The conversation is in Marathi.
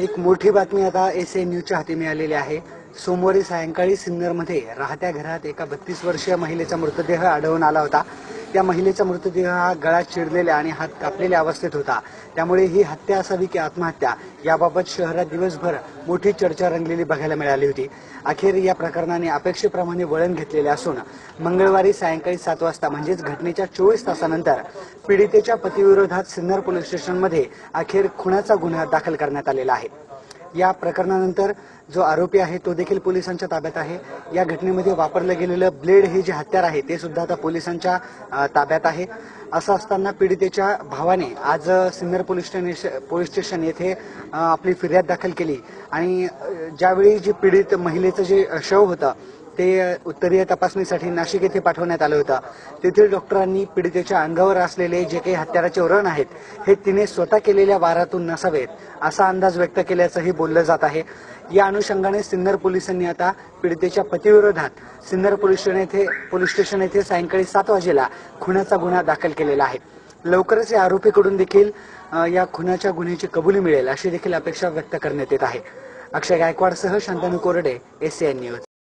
एक मोठी बातमी आता एसए न्यूजच्या हाती मिळालेली आहे। सोमवारी सायंकाळी सिन्नरमध्ये राहत्या घरात एका 32 वर्षीय महिलेचा मृतदेह आढळून आला होता। त्या महिलेचा मृतदेह हा गळा चिरलेला आणि हात कापलेल्या अवस्थेत होता। त्यामुळे ही हत्या असावी की आत्महत्या याबाबत शहरात दिवसभर मोठी चर्चा रंगलेली बघायला मिळाली होती। अखेर या प्रकरणाने अपेक्षेप्रमाणे वळण घेतलेले असून मंगळवारी सायंकाळी 7 वाजता म्हणजेच घटनेच्या 24 तासानंतर पीडितेच्या पतीविरोधात सिन्नर पोलीस स्टेशनमध्ये अखेर खुनाचा गुन्हा दाखल करण्यात आलेला आहे। या प्रकरणानंतर जो आरोपी आहे तो देखील पोलिसांच्या ताब्यात आहे। या घटनेमध्ये वापरलं गेलेलं ब्लेड हे जे हत्यार आहे ते सुद्धा आता पोलिसांच्या ताब्यात आहे। असं असताना पीडितेच्या भावाने आज सिन्नर पोलीस स्टेशन येथे आपली फिर्याद दाखल केली आणि ज्यावेळी जी पीडित महिलेचं जे शव होतं ते उत्तरीय तपासणीसाठी नाशिक येथे पाठवण्यात आलं होतं। तेथील डॉक्टरांनी पीडितेच्या अंगावर असलेले जे काही हत्याराचे व्रण आहेत हे तिने स्वतः केलेल्या वारातून नसावेत असा अंदाज व्यक्त केल्याचंही बोललं जात आहे। या अनुषंगाने सिन्नर पोलिसांनी आता पीडितेच्या पतीविरोधात सिन्नर पोलीस स्टेशन येथे सायंकाळी 7 वाजेला खुनाचा गुन्हा दाखल केलेला आहे। लवकरच या आरोपीकडून देखील या खुनाच्या गुन्ह्याची कबुली मिळेल अशी देखील अपेक्षा व्यक्त करण्यात येत आहे। अक्षय गायकवाडसह शांतनु कोरडे, एसएन न्यूज।